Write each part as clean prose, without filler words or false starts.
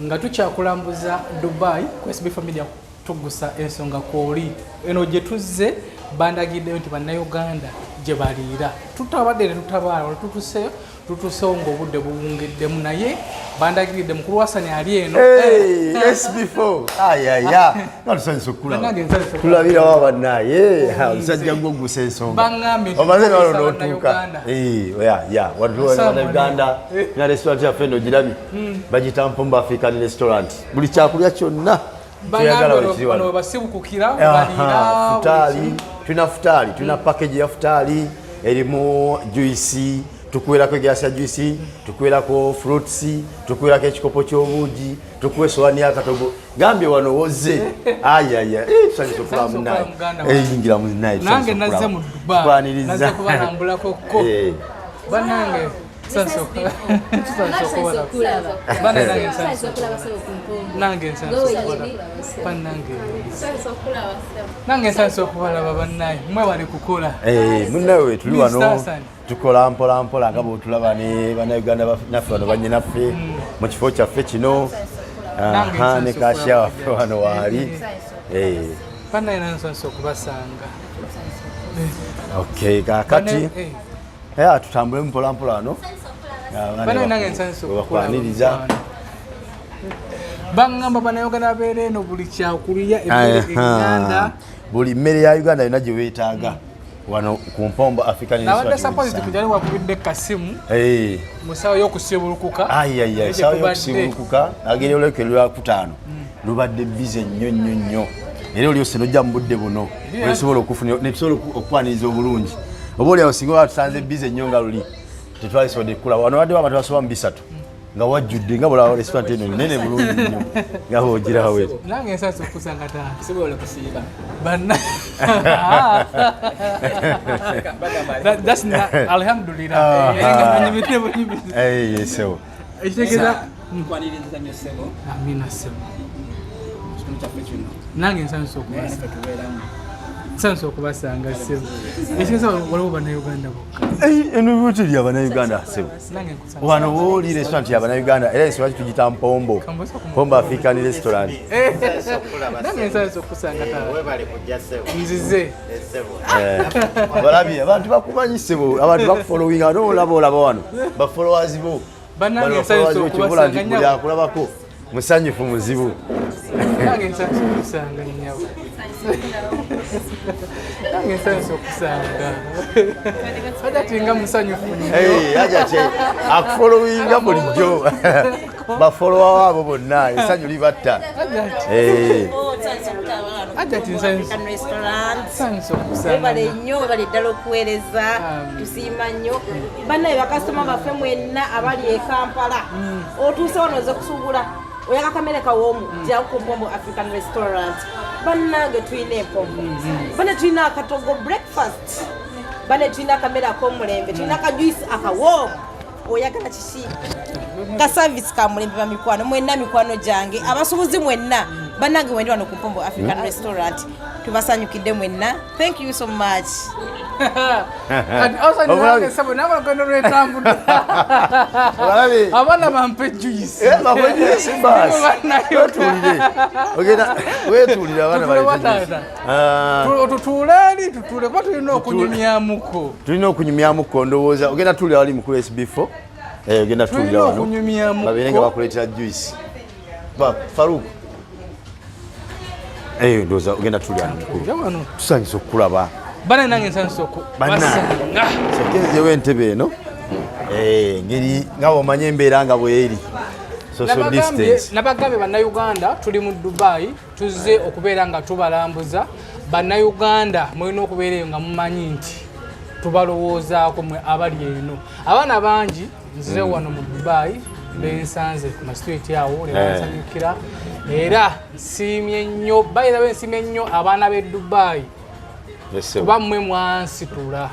nga tukyakulambuza Dubai ku SB Media tugusa ensonga kwoli eno gye tuzze bandagiddeyo nti bannayuganda gye baliira tutabadde ne tutabaala wala tutuseewo ng'obudde buwungeddemu naye bandagiridde mukulu Hassan ali eno SB4 ayaya natusanyusa okulaba tulabirawo bannaye omusajja gwogusa ensonga omaze nawo n'otuuka Uganda na restaurant yaffe eno girabye bagita Mpombo African Restaurant buli kyakulya kyonna bano basibukukira balira futali tuna futali tuna package ya futali erimu juice tukwelako gyasa juice tukwelako fruits tukwelako ekikopo ky'obuugi tukwe sowani yakatogo gambye wano woze ayaya tusanyusa okulaba munaye eyingira munaye nange nazze mu Dubai nazze kubalambulako ko banange sanso nange sanso kubalaba bannaye mwe bali kukola munnawe tuli wano tukola mpola mpola nga bwotulaba ne bannayuganda naffe wano bannyinaffe mu kifo kyaffe kino ne kasha waffe wano waali bannaye nansanso okubasanga kakati tutambule mpola mpola wano bakwaniriza bangamba bannayuganda abeera eno buli kyakulya emmere eganda buli mmere ya Uganda yonna gye weetaaga wano ku Mpombo African Restaurant nabadde suppose tukujali wakubidde kasimu musawo y'okusibulukuka sawa y'okusibulukuka agere olwekero lwa kutaano lubadde bize nnyo era oli ose nojja mu budde buno osobola okufuna netusobola okwaniriza obulungi oba oli awo singa watusanze bize nnyo nga luli tetwalisobodde kukula wano wadde abantu basoba mu bisatu nga wajjudde nga bulawo restaurant eno nene bulungi nnyo nga boogirawe nange ensasi okusanga sibola kusiiba banna that's alhamdulillah yesewo ekitegeeza nkwaniriza nnyo ssebo amina ssebo kitundu kyaffe kino nange ensasi okubasanga ssebo ekitegeeza waliwo bannayuganda bokka eno bwetuli abannayuganda ssebo wano wooli restaurant y'abannayuganda era restaurant tugita Mpombo African Restaurant nange ensasi okusanga nzize balabye abantu bakumanyi ssebo abantu bakufollowinga olaba wano bafollowers bo bannange ensasi okubasanga nnyabo akulabako musanyufu muzibu nange ensasi okusanga nnyabo nange ensasi okusanga ajatinga musanyufu ajate akufollowinga bulijjo bafolowa waabo bonna essanyu libatta bale nnyo bali ddala okuweereza tusiima nnyo bannaye bakasitoma baffe mwenna abali e Kampala otuuse wano oze kusuubula oyaga kamere kawoomu jyawo ku Mpombo African Restaurant bannange tulina empombo bane tulina akatogo breakfast bane tulina akamere ak'omulembe tulina akajuisi akawoomu oyagala kiki ka service ka mulembe ba mikwano mwenna mikwano gyange abasuubuzi mwenna bannange wendi wano ku Mpombo African Restaurant tubasanyukidde mwenna thank you so much abana bampe juice wetuulire tutule kuba tulina okunyumyamuko ndowooza ogenda tuulira wali mukulu SB4 ogenda tuulira wano babeere nga bakuleetera juice Faruku ndowooza ogenda tuulira mukulu tusanyusa okulaba bana nange nsanyusa okubasanga sekezewo entebe eno ngeri nga bwomanye embeera nga bweri social distance nabagambye bannayuganda tuli mu Dubai tuzze okubeera nga tubalambuza bannayuganda mulina okubeera nga mumanyi nti tubalowoozaako mwe abali eno abaana bangi nzize wano mu Dubai bensanze ku masitreet awo nebansanyukira era nsiimye nnyo bayirabe nsiimye nnyo abaana b'e Dubai kuba mmwe mwansitula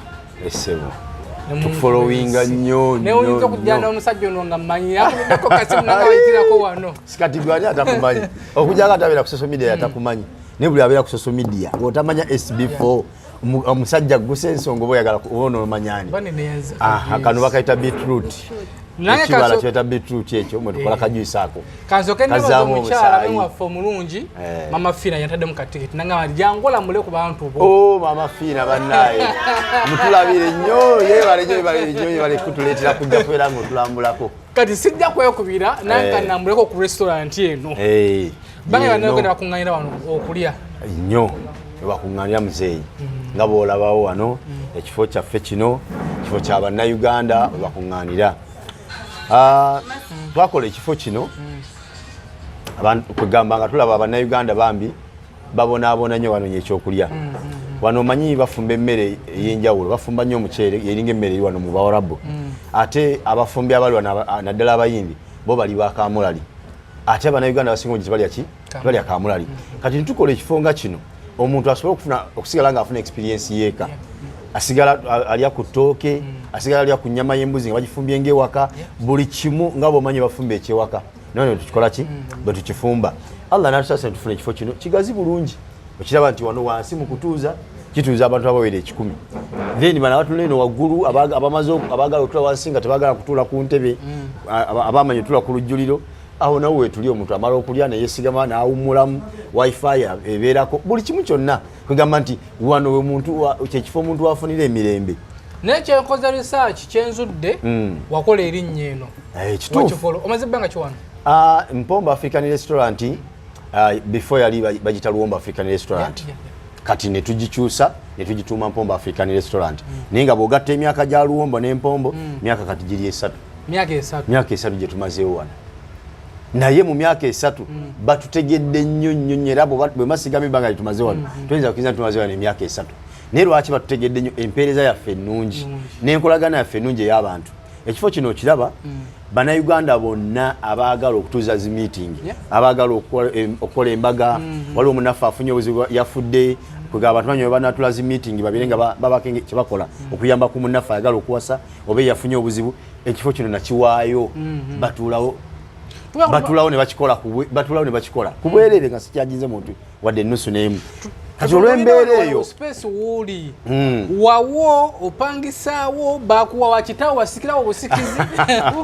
tufollowinga nnyo neoyinza okujjana n'omusajja ono nga mmanyi akubako kasimu nangawayitirako wano sikati gwani atakumanyi okujjako atabeera ku social media atakumanyi naye buli abeera ku social media otamanya SB4 omusajja gusa ensonga oba oyagala oba onomanyani banene kano bakaita beetroot ekibala kyeta beetroot ekyo mwe tukola kajuice ako kansoke nebaza omukyala waffe omulungi mama Fina yataddemu katikiti nangamba jangola mule ku bantu bo mama Fina bannaye mutulabire nnyo yebale kutuleetera kujja kubeera ng'otulambulako kati sijja kwekubira nanka nambuleko ku restaurant eno bange banayogenda bakuŋŋaanira wano okulya nnyo bakuŋŋaanira muzeeyi nga bw'olabawo wano ekifo kyaffe kino ekifo kya bannayuganda bakuŋŋaanira twakola ekifo kino kwegamba nga tulaba abannayuganda bambi babonaabona nnyo wano ekyokulya wano omanyi bafumba emmere ey'enjawulo bafumba nnyo omuceere yeringa emmere eri wano mu bawarabu ate abafumbi abali wano naddala abayindi bo bali bakamulali ate abannayuganda basinga ogizi balya kamulali kati nitukola ekifo nga kino omuntu asobola okusigala ng'afuna experience yeeka asigala alya ku ttooke asigala alya ku nnyama y'embuzi nga bagifumbye ng'ewaka buli kimu nga bw'omanyi bafumba ekyewaka naye tukikola ki bwe tukifumba Allah n'atusaasa ne tufuna ekifo kino kigazi bulungi okiraba nti wano wansi mu kutuuza kituuza abantu abawera 10 then bana batula eno waggulu abamaze abaagala otula wansi nga tebaagala kutuula ku ntebe abamanyi otula ku lujjuliro awo nawe wetuli omuntu amala okulya neyesigama n'awummulamu wifi ebeerako buli kimu kyonna kwegamba nti wano we muntu kyekifo omuntu wafunira emirembe naye kyenkoza research kyenzudde wakola erinnya eno kituufu omaze ebbanga kiwano Mpombo African Restaurant before yali bagita Luwombo African Restaurant kati ne tugikyusa ne tugituuma Mpombo African Restaurant naye nga bw'ogatta emyaka gya Luwombo n'Empombo myaka kati giri 3 myaka 3 gye tumazeewo wano naye mu myaka 3 batutegedde nnyo era bwe masigamye ebbanga lye tumaze wano tuyinza kukiza tumaze wano emyaka 3 naye lwaki batutegedde nnyo empeereza yaffe ennungi n'enkolagana yaffe ennungi ey'abantu ekifo kino okiraba bannayuganda bonna abaagala okutuuza zi meeting abaagala okukola embaga waliwo omunaffe afunye obuzibu yafudde kwega abantu banyo banatula zi meeting babire nga babake kyebakola okuyamba ku munaffe ayagala okuwasa oba yafunye obuzibu ekifo kino nakiwaayo batulawo ne bakikola kubwerere nga sikyagize muntu wadde ennusu n'emu kati olw'embeera eyo space wuli wawo opangisaawo bakuwa wakitawo wasikirawo obusikizi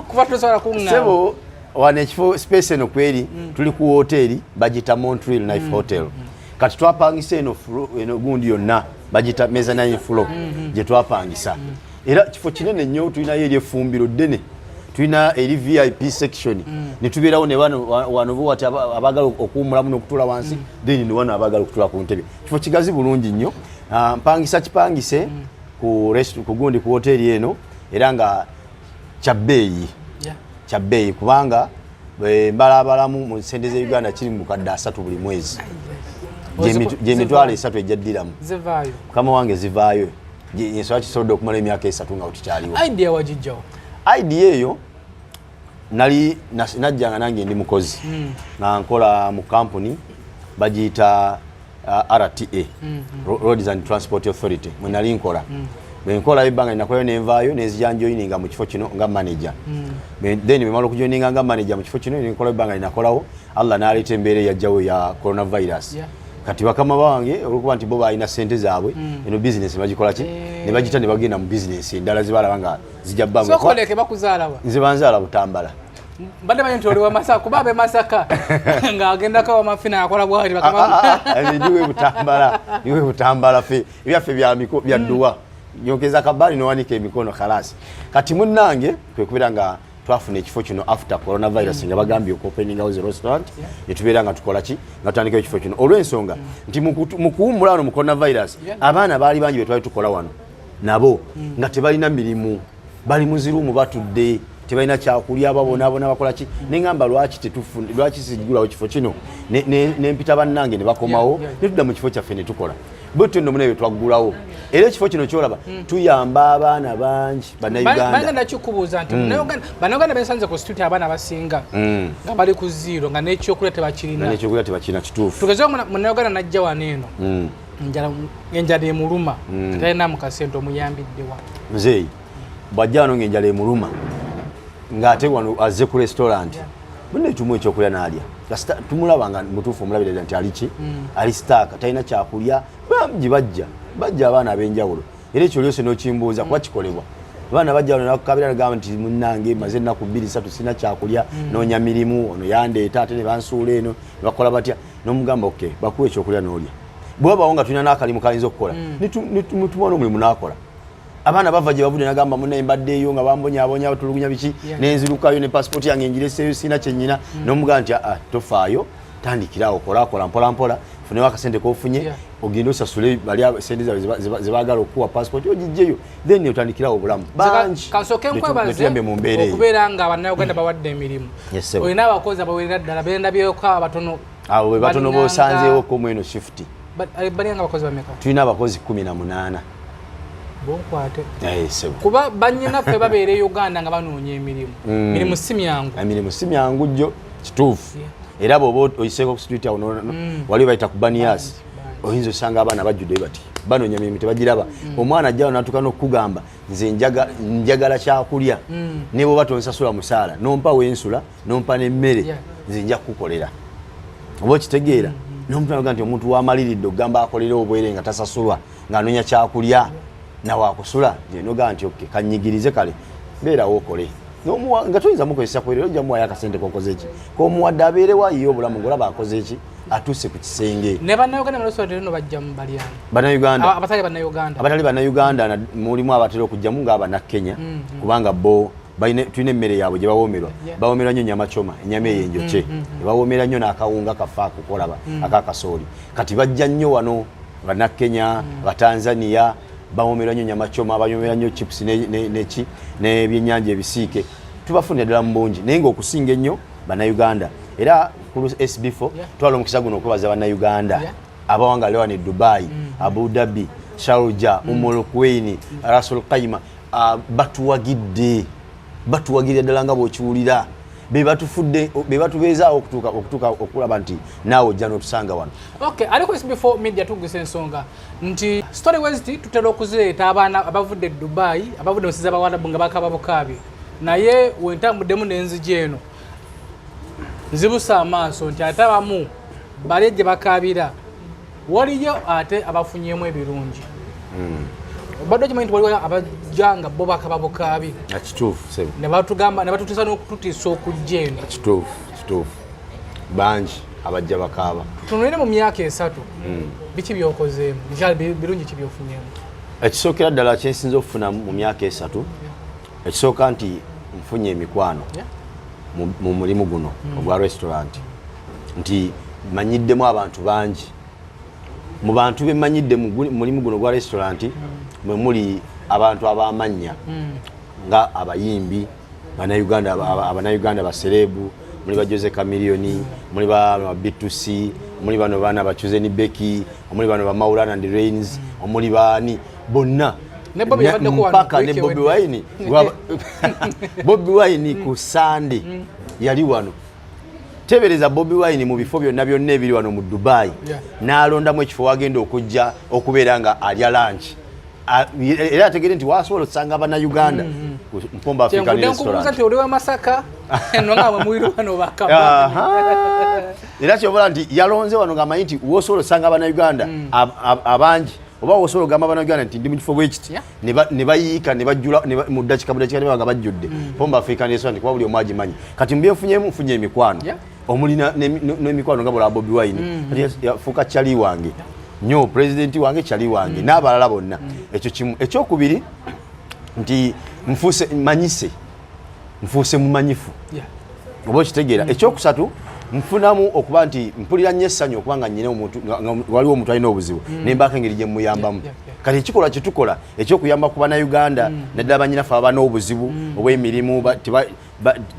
kuba tosobola kuŋŋaana sebo wano ekifo space eno kweri tuli ku hoteri bagita Montreal Knife Hotel kati twapangisa eno gundi yonna bagita mezzanine floor gye twapangisa era kifo kinene nnyo tulinayo eri effumbiro ddene tulina eri VIP section ne tubeerawo ne wano bo wati abagala okuwummulamu n'okutuula wansi then ne wano abagala okutuula ku ntebe kifo kigazi bulungi nnyo kipangise ku gundi ku hoteri eno era nga kya bbeeyi kubanga mbalabalamu mu ssente z'e Uganda kiri mu kadde 3 buli mwezi gyemitwalo 3 ejaddiramu mukama wange zivaayo ensonga kisobodde okumala emyaka 3 nga tukyaliwo idea wagijjawo idea eyo najjanga nange ndi mukozi nga nkola mu company bagiyita RTA Roads and Transport Authority mwe nali nkola bwenkola ebbanga linakolayo nenvaayo nezijanjoyininga mu kifo kino nga manager then bwemala okujoyininga nga manager mu kifo kino nenkola ebbanga linakolawo Allah n'aleeta embeera eyajjawo ya coronavirus kati bakama bange olwokuba nti bo balina ssente zaabwe eno bizinesi bagikola ki ne bagita ne bagenda mu bizinesi endala zibalaba nga zijja bbangasokoleke bakuzaalawa nze banzaala Butambala mbadde manyi nti oli wa Masaka kuba abe Masaka ng'agendako Wamafina akola bwali niwe Butambala fe ebyaffe bya dduwa nyongeza kabali nowanika emikono khalasi kati munnange kwe kubeera nga twafuna ekifo kino after coronavirus nga bagambye opening house restaurant yetubeera nga tukola ki nga tutandikayo ekifo kino olw'ensonga nti mu kuwummula wano mu coronavirus abaana baali bangi betwali tukola wano nabo nga tebalina mirimu bali muzirumu batudde tebalina kyakulya babonaabona bakola ki neŋŋamba lwaki sigulawo ekifo kino nempita bannange ne bakomawo netudda mu kifo kyaffe ne tukola bwetyo nno munaye twaggulawo era ekifo kino kyolaba tuyamba abaana bangi bannayuganda nakikubuuza nti bannayuganda bensanze ku situti abaana basinga nga bali ku zero nga n'ekyokulya tebakirina kituufu tugezeo munnayuganda najja wano eno enjala emuluma talina mukasente omuyambiddewa muzeeyi bwajja wano ng'enjala emuluma ng'ate wano azze ku restaurant bonna etumu ekyokulya n'alya tumulaba nga mutuufu omulabirira nti aliki ali sitaaka talina kyakulya bangi bajja abaana ab'enjawulo era ekyo lyose n'okimbuuza kuba kikolebwa abaana bajja wano nakukabira nagamba nti munnange maze ennaku 2-3 sina kyakulya noonya mirimu ono yandeeta ate ne bansuula eno ne bakola batya n'omugamba okay bakuwa ekyokulya n'olya bw'obawo nga tulina n'akalimu kayinza okukola nitubona omulimu n'akola abaana bava gye bavudde nagamba munnaye mbaddeeyo nga bambonyaabonya batulugunya biki nenzirukayo ne pasipoti yange ngireseeyo sina kyennyina n'omugamba nti tofaayo tandikirawo kolakola mpolampola funewo akasente kofunye ogenda osasule bali sente zaabwe zebaagala okuwa pasipoti ogijjeyo then otandikirawo obulamu bangi kasooke nkwebaze okubeera nga bannayuganda bawadde emirimu olina abakozi abawerera ddala bendabyeko abatono abo be batono b'osanzeewo komweno shift balina abakozi bameka tulina abakozi 18 bonkwate kuba bannyinaffe babeera e Uganda nga banoonya emirimu mirimu si myangu jjo kituufu era bw'oba oyiseeko ku street awo wali bayita ku banias oyinza osanga abaana bajjudde bati banoonya mirimu tebagiraba omwana ajjawo natuka n'okugamba nze njagala kyakulya ne bw'oba tonsasula musaala nompa wensula nompa n'emmere nze nja kukukolera oba okitegeera n'omuntu naga nti omuntu wamaliridde okugamba akolera obwere nga tasasulwa ng'anoonya kyakulya nawakusula nogaa nti oke kanyigirize kale beerawo okole nga toyinza mukozesa kwerera ojja muwayo akasente kokoze ki komuwadde abeerewo ayiye obulamu ngolaba akoze ki atuuse ku kisenge ne bannayuganda balosootereno bajja mu balyani abatali bannayuganda mulimu abatera okujjamu ng'abannakenya kubanga bo tulina emmere yaabwe gye bawoomerwa bawoomerwa nnyo nyama choma ennyama eyenjoke bawoomerwa nnyo n'akawunga kafa akukolaba akakasooli kati bajja nnyo wano bannakenya batanzania bawoomerwa nnyo nyama choma bawoomerwa nnyo chips n'ebyennyanja ebisiike tubafunira ddala mu bungi naye ng'okusinga ennyo bannayuganda era ku SB4 twala omukisa guno okwebaza bannayuganda abawangala wano e Dubai Abu Dhabi Sharjah Ummul Quwain Rasul Khaimah batuwagidde ddala nga bw'okiwulira be batubeezaawo okutuuka okulaba nti naawe ojja n'otusanga wano. Okay, aliko SB4 media tugisa ensonga nti Story West tutera okuzireeta abaana abavudde Dubai abavudde mu nsi z'Abawarabu nga bakaba bukaabi naye wentambuddemu n'enzigi eno nzibusa amaaso nti ate abamu bali gye bakaabira waliyo ate abafunyemu ebirungi badde okimanyi nti waliwo abajjanga bo bakaba bukaabi kituufu ne batugamba ne batutiisa n'okututiisa okujja eno kituufu bangi abajja bakaaba tunulire mu myaka 3 biki byokozeemu birungi ki byofunyemu ekisookera ddala kyensinza okufuna mu myaka 3 ekisooka nti nfunye emikwano mu mulimu guno ogwa restaurant nti manyiddemu abantu bangi mu bantu be manyidde mu mulimu guno gwa restaurant mwe muli abantu ab'amannya nga abayimbi abanayuganda baserebu muli ba Jose Chameleone muli ba B2C muli bano baana bachuze ni Becky muli bano ba Maulana and Rains muli baani bonna mpaka ne Bobby Wine Bobby Wine ku Sunday yali wano tebereza Bobby Wine mu bifo byonna ebiri wano mu Dubai n'alondamu ekifo wagenda okujja okubeera nga alya lunch era ategere nti wasobola okusanga abannayuganda Mpomba African Restaurant oli wa Masaka nga bamwiri wano bakaba era kyobola nti yalonze wano ng'amanyi nti wosobola okusanga abannayuganda abangi oba wosobola ogamba abannayuganda nti ndi mu kifo bwekiti ne bayiika ne bajjula mu ddakiika ne banga bajjudde Mpomba African Restaurant kuba buli omu agimanyi kati mu byenfunyemu nfunye emikwano omulina n'emikwano nga bola Bobby Wine yafuuka kyali wange nnyo pulezidenti wange kyali wange n'abalala bonna ekyo kimu ekyokubiri nti nfuuse mumanyifu oba okitegeera ekyokusatu nfunamu okuba nti mpulira nnyo essanyu okuba nga nnyina omuntu waliwo omuntu alina obuzibu nembaako engeri gye muyambamu kati ekikolwa kye tukola ekyokuyamba ku bannayuganda naddala bannyinaffe ababa n'obuzibu obw'emirimu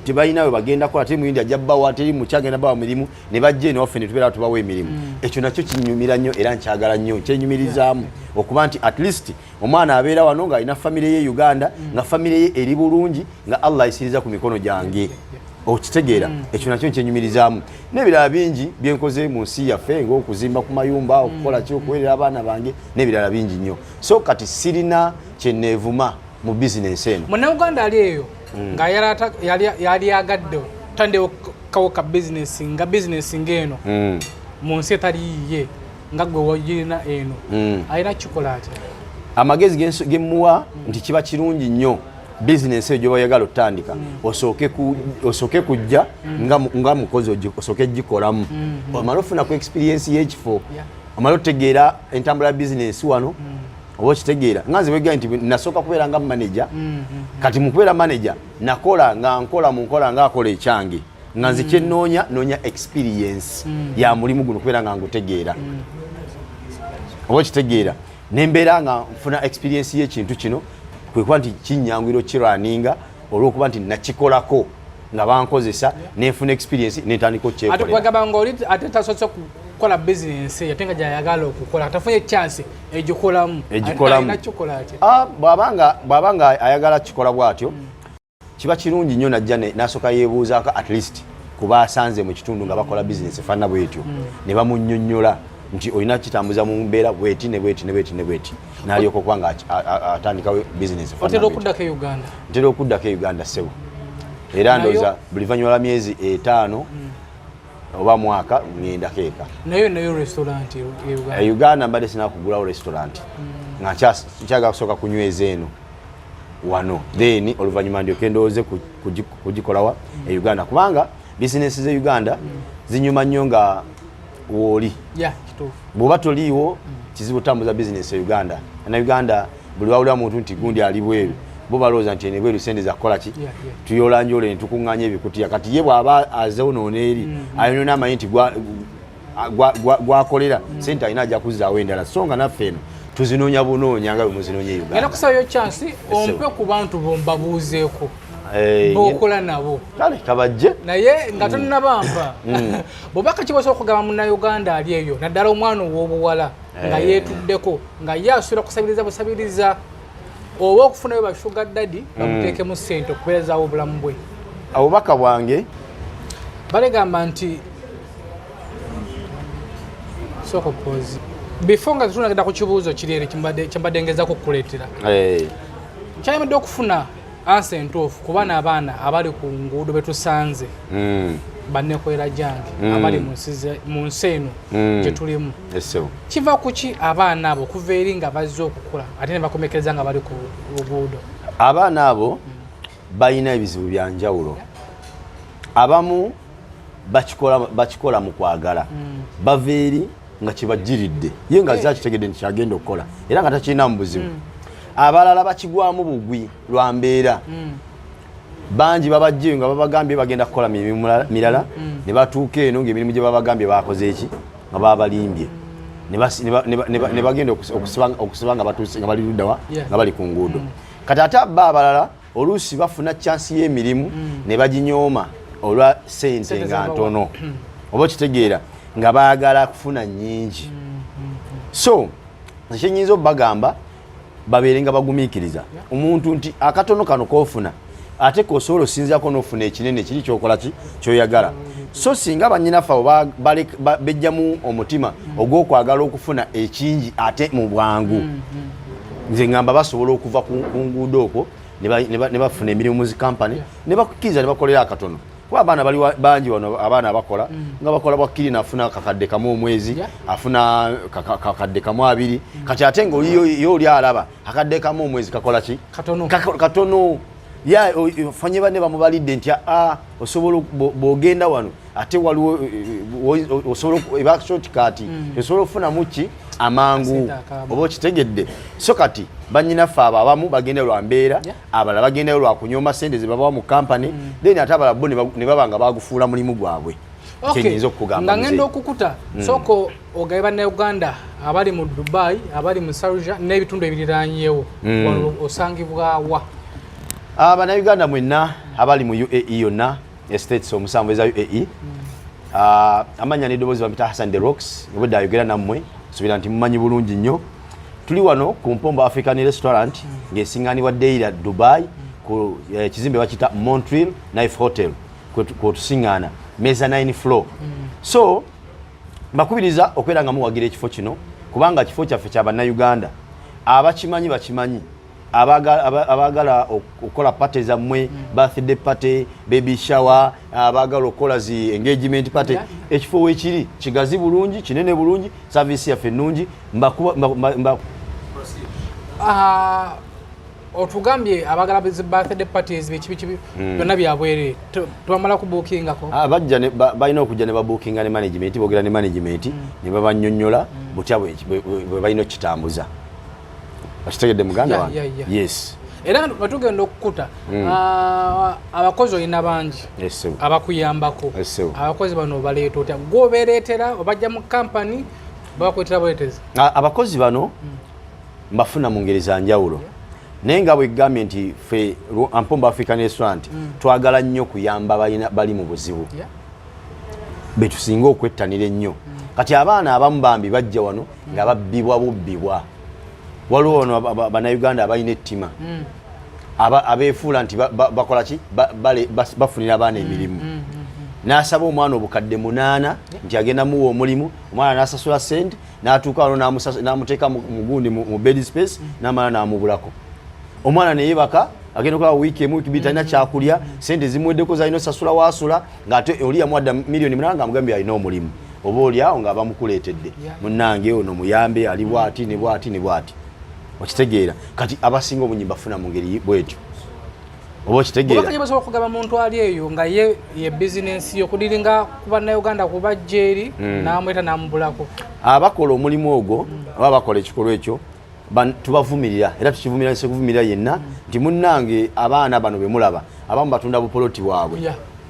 tebalina we bagenda kola teri muyindi ajja bbawa teri mukyagenda bawa mirimu ne bajja eno waffe ne tubeera tubawa emirimu ekyo nakyo kinyumira nnyo era nkyagala nnyo kyenyumirizaamu okuba nti at least omwana abeera wano ng'alina famire ye Uganda nga famire ye eri bulungi nga Allah ayisiriza ku mikono gyange okitegeera ekyo nakyo kyenyumirizaamu n'ebirala bingi byenkoze mu nsi yaffe ng'okuzimba ku mayumba okukola ki okuweerera abaana bange n'ebirala bingi nnyo so kati sirina kyeneevuma mu bizinensi eno munnayuganda ali eyo nga yali agadde tandewo kawo ka bizinesi nga bizinesi ng'eno mu nsi etali yiye nga gwe wagirina eno alina kikola atya amagezi gemuwa nti kiba kirungi nnyo business eyo gyobayagala otandika osooke kujja nga mukozi osooke gikolamu omala ofunako experience y'ekifo omala otegeera entambula ya business wano oba okitegeera nga nze bwegamba nti nasooka kubeera nga manager kati mu kubeera manager nakola nga nkola mu nkola nga akola ekyange nga nze noonya experience ya mulimu guno kubeera nga ngutegeera oba okitegeera nembeera nga nfuna experience y'ekintu kino kwekuba nti kinyangwiro kirwaninga olw'okuba nti nakikolako nga bankozesa nenfuna experience nentandika okyekolera ate tasoose kukola business ate nga gyayagala okukola atafunye chance egikolamu bw'abanga ayagala kikola bw'atyo kiba kirungi nnyo najja nasooka yeebuuzaako at least kuba asanze mu kitundu nga bakola business efaanana bwetyo ne bamunnyonnyola nti olina kitambuza mu mbeera bweti ne bweti n'alyoka okuba nga atandikawo business otera okuddako e Uganda ntera okuddako e Uganda ssebo era ndowooza buli luvannyuma lwa myezi 5 oba mwaka ngendako eka nayo restaurant e Uganda mbadde sinakugulawo restaurant nga nkyagala kusooka kunyweza eno wano then oluvannyuma ndyoke ndowooze kugikolawa e Uganda kubanga business ze Uganda zinyuma nnyo nga wooli bw'oba toliiwo kizibu tambuza business e Uganda na Uganda buli wawulira muntu nti gundi ali bweru bo balowooza nti ene bweru sente zakukola ki tuyolanjole ne tukuŋŋaanya ebikutiya kati ye bw'aba azewunoona eri ayonona amanyi nti gwakolera sente alina ajja kuzzaawo endala so nga naffe eno tuzinoonya bunoonya nga bwe muzinoonya e Uganda era kusabayo chance ompe ku bantu bombabuuzeeko bokola nabo kale kabajje naye nga tonnabampa bwobaka kibosa okugaba munnauganda ali eyo naddala omwana ow'obuwala nga yeetuddeko nga ye asula kusabiriza busabiriza oba okufunayo bashuga dadi bamuteekemu ssente okubeerezaawo obulamu bwe obubaka bwange balegamba nti soko pose before nga tunagenda ku kibuuzo kiri eri kyembadde ngezaako okukuleetera kyayambadde okufuna ansa entuufu ku bana abaana abali ku nguudo betusanze bannekolera jange abali mu nsi eno gye tulimu kiva ku ki abaana abo okuva eri nga bazze okukula ate ne bakomekereza nga bali ku luguudo abaana abo balina ebizibu bya njawulo abamu bakikola mu kwagala bava eri nga kibajjiridde ye nga zakitegedde nti kyagenda okukola era nga takirina mu buzibu abalala bakigwamu bugwi lwa mbeera bangi babajjeyo nga babagambye bagenda kukola mirimu mirala ne batuuka eno ng'emirimu gye babagambye bakoze eki nga babalimbye ne bagenda okusiba nga batuuse nga bali luddawa nga bali ku nguudo kati ate abba abalala oluusi bafuna chansi y'emirimu ne baginyooma olwa ssente nga ntono oba okitegeera nga baagala kufuna nnyingi so kyenyinza obbagamba babeere nga bagumiikiriza omuntu nti akatono kano koofuna ate kosobola osinzirako n'ofuna ekinene kiri kyokola ki kyoyagala so singa bannyinaffe abo bejjamu omutima ogw'okwagala okufuna ekingi ate mu bwangu nze ngamba basobola okuva ku nguudo okwo ne bafuna emirimu mu zikampani ne bakkiriza ne bakolera akatono kuba abaana bali bangi wano abaana abakola nga bakola bwakkiri nafuna kakadde kamu omwezi afuna kakadde kamu 2 kati ate nga yo oli alaba akadde kamu omwezi kakola ki katono ya fanye banne bamubalidde nti osobola bw'ogenda wano ate waliwo osobola eba shortcut osobola okufuna muki amangu oba okitegedde so kati bannyinaffe abo abamu bagenda lwa mbeera abalala bagendayo lwa kunyooma ssente ze babawa mu kampani then ate abalala bo ne baba nga bagufuula mulimu gwabwe kyenyinza okukugamba nga ngenda okukuta soko ogaye bannayuganda abali mu Dubai abali mu Sharjah n'ebitundu ebiriraanyeewo osangibwawa bannayuganda mwenna abali mu UAE yonna estates omusanvu eza UAE amanya n'eddoboozi bamita Hassan the Rocks obwedde ayogera nammwe subira nti mumanyi bulungi nnyo tuli wano ku Mpombo African Restaurant ng'esiŋŋaanibwa Deira Dubai ku kizimbe bakita Montreal Knife Hotel kwetusiŋŋaana meza 9 floor so mbakubiriza okubeera nga muwagira ekifo kino kubanga kifo kyaffe kya bannayuganda abakimanyi bakimanyi abagala okukola pate zammwe birthday party baby shower abagala okukola zi engagement party ekifo wekiri kigazi bulungi kinene bulungi service yaffe nnungi otugambye abagala birthday parties bikibi byonna byabwere tubamala kubuukingako bajja balina okujja ne babuukinga ne management boogera ne management ne babannyonnyola butya bwe balina okukitambuza bakitegedde muganda wange yes era batugenda okukuta abakozi olina bangi abakuyambako abakozi bano baleeta otya gwobereetera obajja mu kampani babakwetera buleetezi abakozi bano mbafuna mu ngeri za njawulo naye nga bwegambye nti ffe Ampombo African Restaurant twagala nnyo kuyamba bali mu buzibu betusinga okwettanira ennyo kati abaana abamu bambi bajja wano nga babbibwa bubbibwa waliwo wano bannayuganda abalina ettima abeefuula nti bakola ki bafunira abaana emirimu n'asaba omwana obukadde 8 nti agenda muwa omulimu omwana n'asasula sente n'atuuka wano n'amuteeka mu gundi mu bed space n'amala n'amubulako omwana neyebaka agenda okola wiiki emu wiiki bbiri talina kyakulya sente zimuweddeko zalina osasula waasula ng'ate oli yamuwadda miliyoni 8 ng'amugambye alina omulimu oba oliawo nga bamukuleetedde munnange ono muyambe ali bwati ne bwati ne bwati okitegeera kati abasinga obunyi bafuna mu ngeri bwetyo oba okitegeera obakanye basobola okugaba muntu ali eyo nga ye bizinensi yokudiringa ku bannayuganda kuba jeri n'amweta n'amubulako abakola omulimu ogwo oba bakola ekikolwa ekyo tubavumirira era tukivumirira sekuvumirira yenna nti munnange abaana bano bemulaba abamu batunda bupoloti bwabwe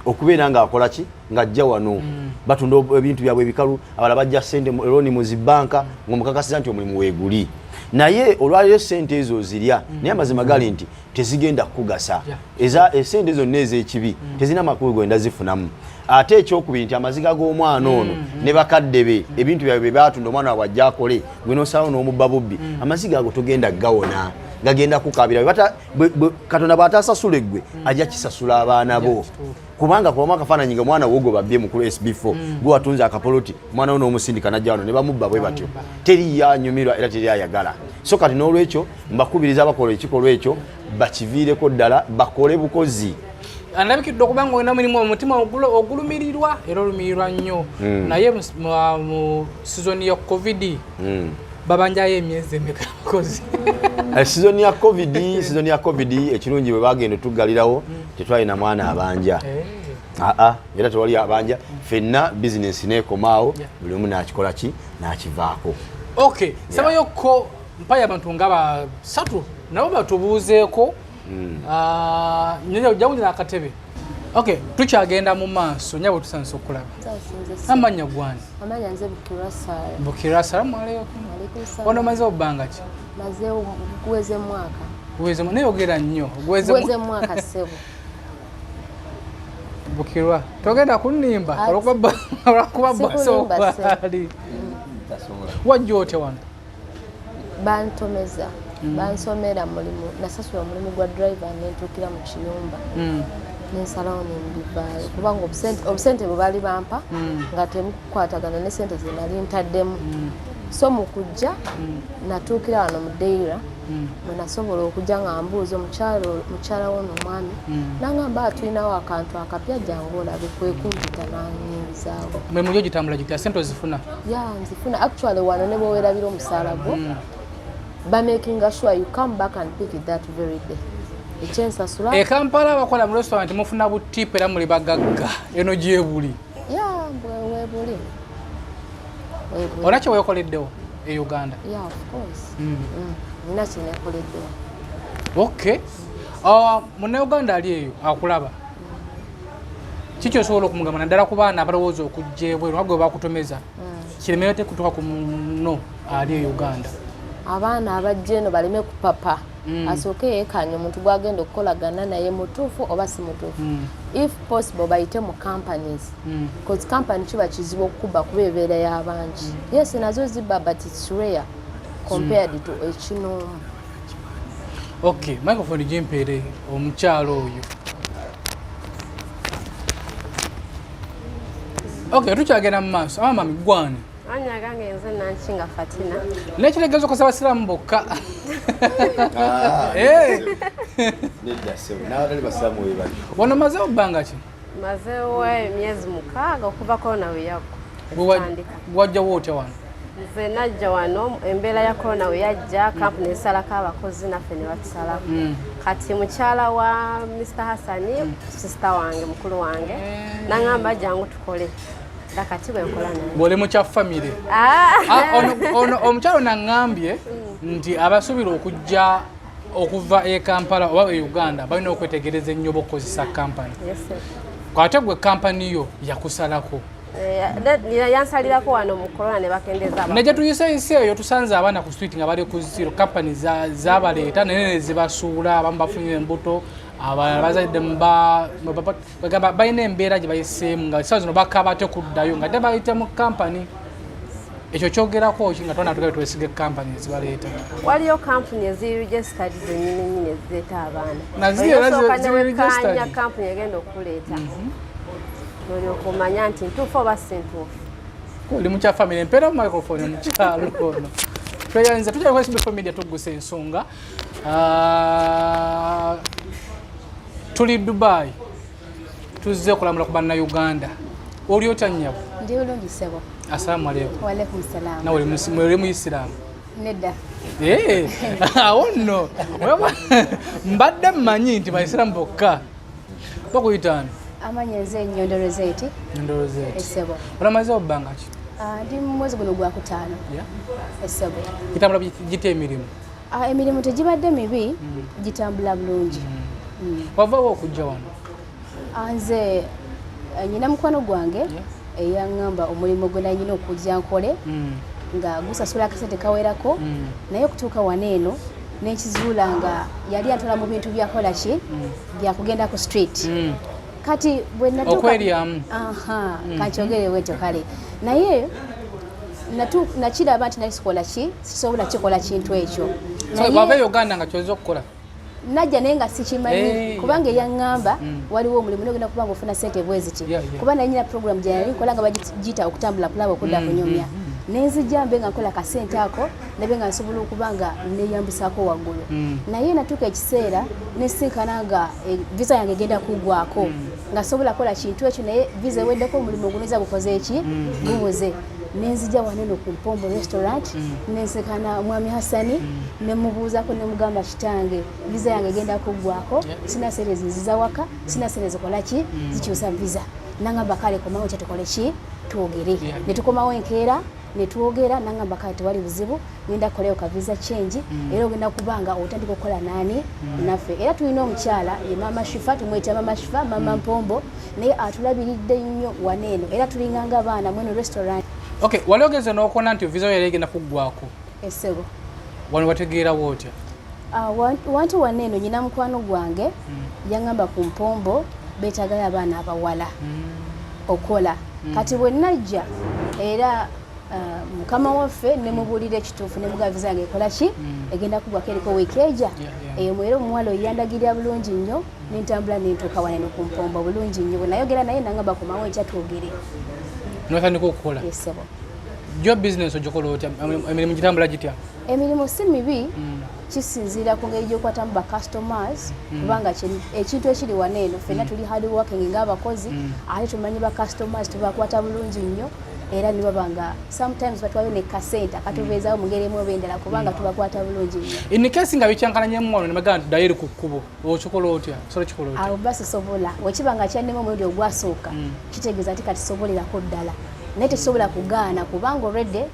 okubeera nga akola ki ng'ajja wano batunda ebintu byabwe ebikalu abala bajja sente eroni mu zibanka ng'omukakasiza nti omulimu weeguli naye olwaliro sente ezo zirya naye amazima gali nti tezigenda kugasa esente zonna ez'ekibi tezina makulu gwenda zifunamu ate ekyokubiri nti amaziga g'omwana ono ne bakadde be ebintu byabwe bye batunda omwana wabwe ajja akole gwe n'osalawo n'omubba bubbi amaziga ago togenda gawona gagenda kukabira katonda bw'atasasula gwe ajja kisasula abaana bo kubanga kubamu akafaananyi nga omwana wogo babbye mukulu SB4 gwe watunze akapoloti omwana wo n'omusindika najja wano ne bamubba bwe batyo teri yanyumirwa era teri ayagala so kati n'olwekyo mbakubiriza abakola ekikolwa ekyo bakiviireko ddala bakole bukozi andabikidde okubanga olina omulimu omutima ogulumirirwa era olumirirwa nnyo naye mu sizoni ya covid babanjayo emyezi emeka bakozi sizoni ya covid ekirungi bwe bagenda tuggalirawo tetwalina mwana abanja era tewali abanja ffenna bizinensi neekomaawo buli omu nakikola ki nakivaako okay sabayokko mpayo abantu nga basatu nabo batubuuzeeko jawulira akatebe okay tukyagenda mu maaso nyabo tusanise okulaba amanya gwani amanya nze Bukira salamu alaykum ono maze obanga ki maze kuweze mwaka neyogera nnyo kuweze mwaka sebo Bukirwa togenda kunimba olwokuba baso ali wajja otya wano bantomeza bansomera mulimu nasasula mulimu gwa driver nentukira mu kiyumba nensalawo nembivaayo kubanga obusente bwe bali bampa nga temukwatagana ne sente ze nali ntaddemu so mu kujja natuukira wano mu Deira mwe nasobola okujja nga mbuuza mukyala wono omwami nangamba atulinawo akantu akapya jangu olabe kwekumpita nanyingizaawo mwe mulyo gitambula gitya sente ozifuna nzifuna actually wano ne bwewerabira omusaala gwo making sure you come back and pick it that very day ekyensasula Kampala bakola mu restaurant mufuna butipe era muli bagagga eno gyebuli webuli olakye wekoleddewo e Uganda of course nina kyenekoleddewo okay munnauganda ali eyo akulaba kiki osobola okumugamba naddala ku baana abalowooza okujja ebweru nga gwe bakutomeza kiremete kutuuka ku muno ali e Uganda abaana abajja eno baleme kupapa asooke yeekanya omuntu gwagenda okukolagana naye mutuufu oba si mutuufu if possible bayite mu companies because company kiba kizibu okukuba kuba ebeera y'abangi yes nazo zibba but it's rare compared to ekinoomu okay microphone gimpeere omukyalo oyo okay tukyagenda mu maaso amami gwani anyagange nze Nankinga Fatina nekiregezo okosaba basiraamu bokka wano mazeewo bbanga ki mazeewo emyezi 6 okuva korona we yagwa gwajjawo otya wano nze najja wano embeera ya corona we yajja kampuni esalako abakozi naffe ne batusalako kati mukyala wa Mr. Hassani sisita wange mukulu wange naŋŋamba jangu tukole kati bwe nkola naye bw'oli mu kya famire omukyalo naŋŋambye nti abasuubira okujja okuva e Kampala oba e Uganda balina okwetegereza ennyo bokozesa kampani kwate gwe kampani yo yakusalako yansalirako wano mu corona ne bakendeza ne gye tuyiseyise eyo tusanze abaana ku street nga bali ku zero kampani zabaleeta naye ne zibasuula abamu bafunye embuto abalala bazadde balina embeera gye bayiseemu nga saa zino bakaba ate kuddayo nga te bayite mu kampani ekyo kyogerako ki nga tona tugabe twesige kampani ezibaleeta waliyo kampuni eziregistered zennyini ezireeta abaana naziregistered kampuni egenda okuleeta olyoka omanya nti ntuufu oba si ntuufu oli mukya famire empeera mu microphone mukyalo ono tweyanza tujja ku SB Media tugusa ensonga tuli Dubai tuzze okulambula ku bannayuganda oli otya nnyabo ndi bulungi ssebo assalamu alaikum waalaikum salaam nawe oli muisiraamu nedda awo nno mbadde mmanyi nti baisiraamu bokka bakuyitaani amanya nze Nyondorozeti essebo olamaze obbanga ki ndi mu mwezi guno gwa kutaano essebo kitambula gita emirimu emirimu tegibadde mibi gitambula bulungi wavaawo okujja wano nze nyina mukwano gwange eyaŋŋamba omulimu gwe nanyina okujja nkole nga gusasula akasente kawerako naye okutuuka wano eno nenkizuula nga yali antwala mu bintu byakola ki byakugenda ku street kati bwe okweryamu kankyogere bwetyo kale naye nakiraba nti nali sikola ki sisobola kikola kintu ekyo wava e Uganda nga kyoza okukola najja naye nga sikimanyi kubanga eyaŋŋamba waliwo omulimu nogenda kubanga ofuna sente bweziti kuba nanyina program gye yali nkola nga bagiyita okutambula kulaba okudda kunyumya nenzijja mbe nga nkola kasente ako nabe nga nsobola okuba nga neyambusaako waggulu naye natuuka ekiseera nesinkana nga visa yange egenda kuggwako nga sobola kola kintu ekyo naye visa eweddeko omulimu oguneza gukoze eki gubuze nenzijja waneno ku Mpombo restaurant nensekana mwami Hassani nemubuuzako nemugamba kitange visa yange egenda kuggwako sina sente zinziza waka sina sente zikola ki zikyusa visa nangamba kale komawo kyetukole ki twogere netukomawo enkeera netwogera nangamba kale tewali buzibu ngenda kukolewo ka visa change era ogenda kubanga otandika okukola nani naffe era tulina omukyala ye mama Shifa tumweta mama Shifa mama Mpombo naye atulabiridde nnyo waneeno era tulinganga abaana mweno restaurant. Okay, wali ogeze n'okona nti visa yali egenda kuggwako essebo wano wategeerawo otya? Wantu waneeno nyina mukwano gwange yaŋŋamba ku Mpombo beetagayo abaana abawala okola kati bwe najja era mukama waffe nemubuulira ekituufu nemugaba visa yange ekola ki egenda kuggwako eriko wiiki eja eyo mwera omuwala oyo yandagirira bulungi nnyo nentambula nentuuka waneno ku Mpombo bulungi nnyo bwe nayogera naye nangamba komawo enkya twogere notandika okukola essebo jo business ogikola otya emirimu gitambula gitya? Emirimu si mibi kisinziira ku ngeri gy'okwatamu ba customers kubanga ekintu ekiri waneeno ffenna tuli hard working ng'abakozi ate tumanyi ba customers tubakwata bulungi nnyo era ne baba nga sometimes batwayo ne kasente akatubeezaawo mu ngeri emu oba endala kubanga tubakwata bulungi nnyo. In case nga bikyankalanyemu wano ne bagamba nti ddayo eri ku kkubo okikola otya? Osobola kikola otya? Awo basi sobola wekiba nga kyannemu omulundi ogwasooka kitegeeza nti kati sobolerako ddala naye tesobola kugaana kubanga already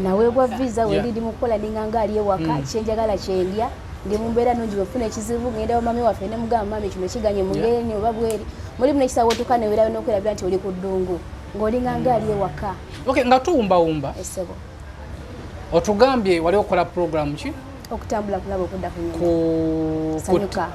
naweebwa visa wendi ndi mukukola ninganga ali ewaka kyenjagala kyendya ndi mu mbeera nnungi bwefuna ekizibu ngenda wa mami waffe ne mugamba mami kino kiganye mu ngeri eni oba bweri mulimu nekisaawo otuuka neweerayo n'okwerabira nti oli ku ddungu ng'olinganga ali ewaka. Okay, nga tuwumbawumba essebo otugambye wali okola program ki? Okutambula kulaba okudda ku nyumba Sanyuka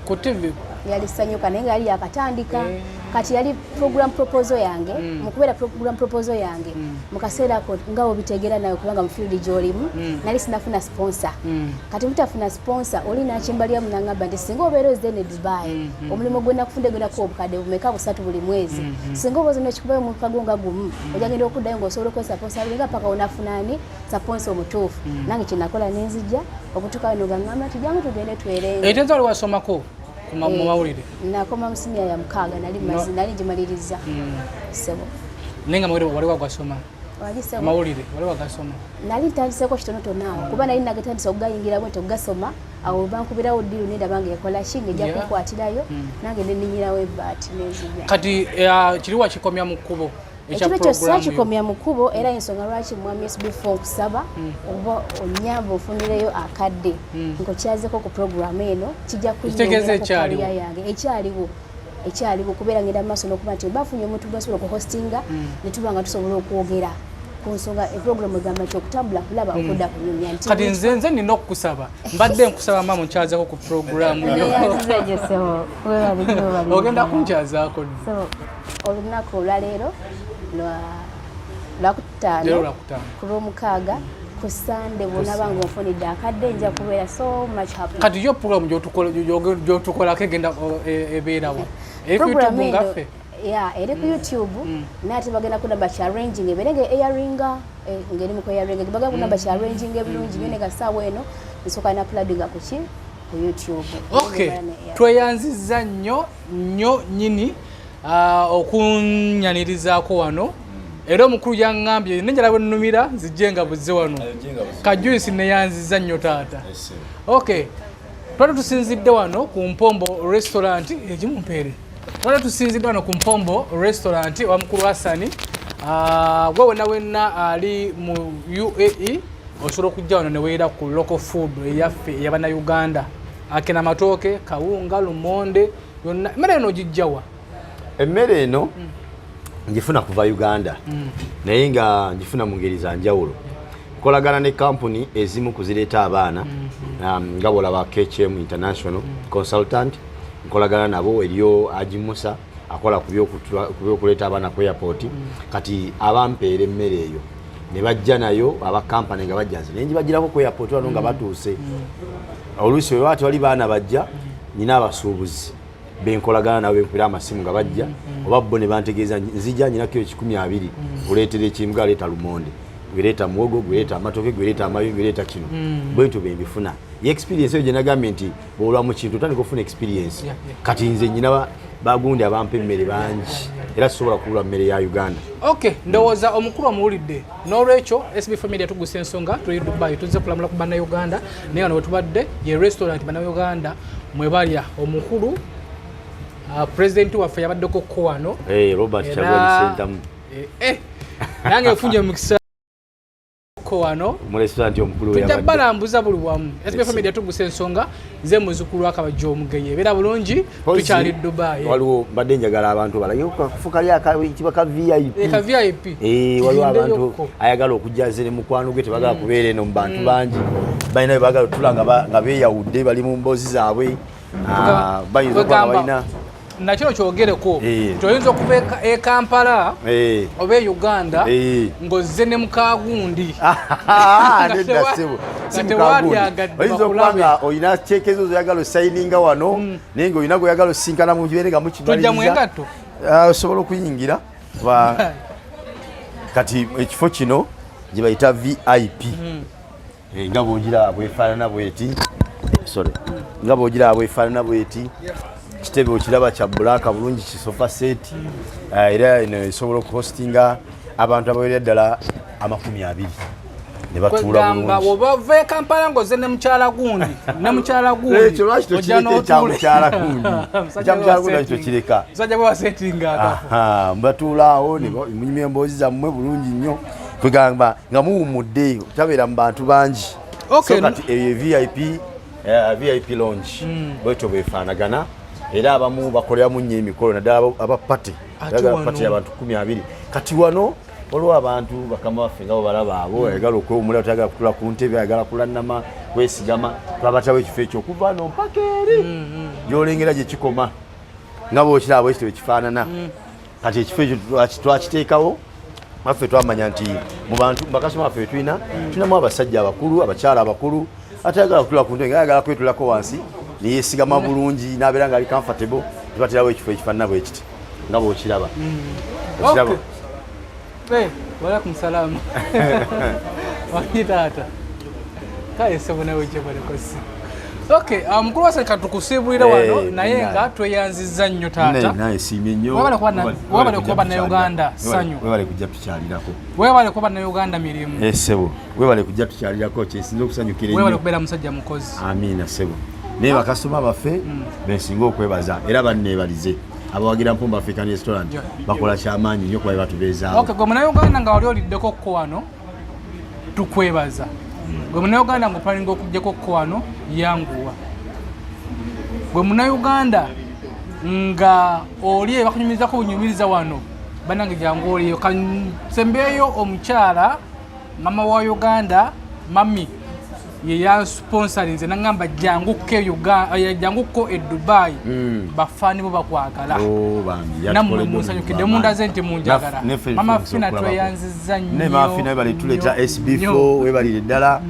ku TV yali Sanyuka naye nga yali yakatandika kati yali program proposal yange mukubeera program proposal yange mukaseera ako nga obitegeera nawe kubanga mu field gy'olimu nali sinafuna sponsor kati mutafuna sponsor oli nakimbalya munangamba nti singa obeera ozze ne Dubai omulimu gwenda kufunde gwendako obukadde bumeka 3 buli mwezi singa oba ozina ekikubayo mu kago nga gumu ojagenda okuddayo ng'osobola okozesa sponsor nga paka onafunaani sponsor omutuufu nange kyenakola nenzijja okutuuka wano ngangamba nti jangu tugende twerenge. Etenza oli wasomako ku mawulire? Nakoma mu siniya ya 6 nali gimaliriza. Sebo nenga wali wagwasoma? Wagise amawulire wali wagasoma nali ntandiseko kitonotono awo kuba nali nagatandisa okugayingira bwe togasoma awo bankubirawo ddiru nendaba ngaekola ki ng'ejja kunkwatirayo nange neninyirawo ebbaati n'enzija kati kiri wakikomya mu kkubo ekiro ekyo saakikomya mu kkubo era ensonga lwaki mwami SB4 nkusaba oba onyamba ofunireyo akadde nkokyazeko ku puroguramu eno kijja kunyongera yange ekyaliwo kubeera ngenda maaso n'okuba nti bafunye omuntu gwasobola okuhostinga ne tuba nga tusobola okwogera ku nsonga epuroguramu egamba nti okutambula kulaba okudda ku nyumya nti kati nze nina okukusaba mbadde nkusaba mama nkyazako ku puroguramu ogenda kunkyazaako olunaku olwaleero lwakutaano ku lwomukaaga ku Sande bw'onaba ng'onfunidde akadde nja kubeera so much happy. Kati yo puroguramu gy'otukolako egenda ebeerawo eri ku YouTube ngaffe eri ku YouTube naate bagenda kunamba kyarranging ebeere ng'eyaringa ng'erimu ku eyaringa bagenda kunamba kyarranging ebirungi nyo ne gasaawa eno nsooka na uploadinga ku YouTube. Okay, tweyanziza nnyo nyini okunyanirizaako wano era omukulu yaŋŋambye nenjala bwe nnumira zijjenga buzze wano kajuisi neyanziza nnyo taata. Okay, twali tusinzidde wano ku Mpombo restaurant egimumpeere twali tusinzidde wano ku Mpombo restaurant wa mukulu Hassan gwe wenna ali mu UAE osobola okujja wano ne weera ku local food eyaffe ey'Abannayuganda akena matooke kawunga lumonde yonna emmere eno gijjawa emmere eno njifuna kuva Uganda naye nga njifuna mu ngeri za njawulo nkolagana ne kampuni ezimu kuzireeta abaana nga bwolaba KHM International Consultant nkolagana nabo eriyo ajimusa akola ku byokuleeta abaana ku airport kati abampeera emmere eyo ne bajja nayo abakampani nga bajjanze naye njibagirako ku airport wano nga batuuse oluusi we baati wali baana bajja nina abasuubuzi benkolagana nawe benkuira amasimu nga bajja oba bo ne bantegeeza nzija nyina kilo 120 oleetera ekimu galeeta lumonde gwereeta muwogo gwereeta amatoke gwereeta amayu gwereeta kino bwetyo bembifuna ye experience eyo gye nagambye nti bwolwa mu kintu otandika okufuna experience kati nze nyina bagundi abampa emmere bangi era sisobola kulula mmere ya Uganda. Okay, ndowooza omukulu amuwulidde n'olwekyo SB4 Media tugusa ensonga tuli Dubai tuzze kulamula ku Bannayuganda naye wano wetubadde ye restaurant Bannayuganda mwebalya omukulu president waffe yabaddeko ko wano Robert Kyagulanyi Ssentamu nange nfunye omukisa ko wano mu restaurant omukulu we yabadde balambuza buli wamu. SB4 Media tugusa ensonga nze muzukulu akabajja omugeye beera bulungi tukyali Dubai waliwo mbadde njagala abantu balage kufuka lyakayitibwa ka VIP ka VIP waliwo abantu ayagala okujjaza ne mukwano gwe tebagala kubeera eno mu bantu bangi balina bye bagala otula nga beeyawudde bali mu mboozi zaabwe bayinza okuba balina nakino kyogereko toyinza okuba e Kampala oba e Uganda ng'ozze ne mukagundi nedda ssebo si mukagundi oyinza okuba nga olina ceekezo zoyagala osayininga wano naye ngaolina gweyagala osinkana mu kibeere nga mukimaliriza osobola okuyingira kati ekifo kino gye bayita VIP nga bwogiraba bwefaanana bweti nga bwogiraba bwefaanana bweti kitebe okiraba kya bulaka bulungi kisofa set era eno esobola okuhostinga abantu abawerera ddala 20 ne batuula bulungi obava e Kampala ng'ozze ne mukyala gundi ekyo lwaki tokireka ekyamukyala gundi ekyamukyala gundi akyo kireka musajja bwe wasetinga mbatuula awo munyumya emboozi zammwe bulungi nnyo kwegamba nga muwumudde tabeera mu bantu bangi so kati eyo VIP lounge bwetyo bwefaanagana era abamu bakoleramu nnyo emikolo naddala abapate pate abantu 20 kati wano waliwo abantu bakama baffe nga bo balaba abo ayagala okwewumula tayagala kutula ku ntebe ayagala kulanama kwesigama twabatawo ekifo ekyo okuva no mpaka eri gyolengera gye kikoma nga bookiraba ekyo ekifaanana kati ekifo ekyo twakiteekawo baffe twamanya nti mu bantu bakasoma baffe tulinamu abasajja abakulu abakyala abakulu atayagala kutula ku ntebe nga ayagala kwetulako wansi niyesigama bulungi nabeera nga ali comfortable tubaterawo ekifo ekifaanana bwe kiti nga bwokiraba walakum salaam wani taata kale sebo nawe gye balikosi Okay, mukulu wa serikali tukusibulira wano naye nga tweyanzizza nnyo taata. Naye siimye nnyo. Webale kuba bannayuganda ssanyu. Webale kujja tukyalirako. Webale kuba bannayuganda mirimu. Ssebo, webale kujja tukyalirako kyesinza okusanyukira ennyo. Webale kubeera musajja mukozi. Amiina ssebo. Naye bakasitoma baffe bensinga okwebaza era banneebalize. Abawagira Mpumba African Restaurant bakola kyamaanyi nnyo kuba batubeezaawo. Okay, gwe munnayuganda nga wali oliddeko ko wano tukwebaza. Gwe munnayuganda ng'opalinga okuggyako ko wano yanguwa. Gwe munnayuganda nga oli bakunyumirizako bunyumiriza wano bannange jangu oliyo kansembeeyo omukyala mama wa Uganda mami ye yansponsorinze nangamba janguko e Dubai bafaani bo bakwagala nammwe munsanyukidde mundaze nti munjagala mama Fina tweyanzizza nnyo ne mama Fina webalituleeta SB4 webalire ddala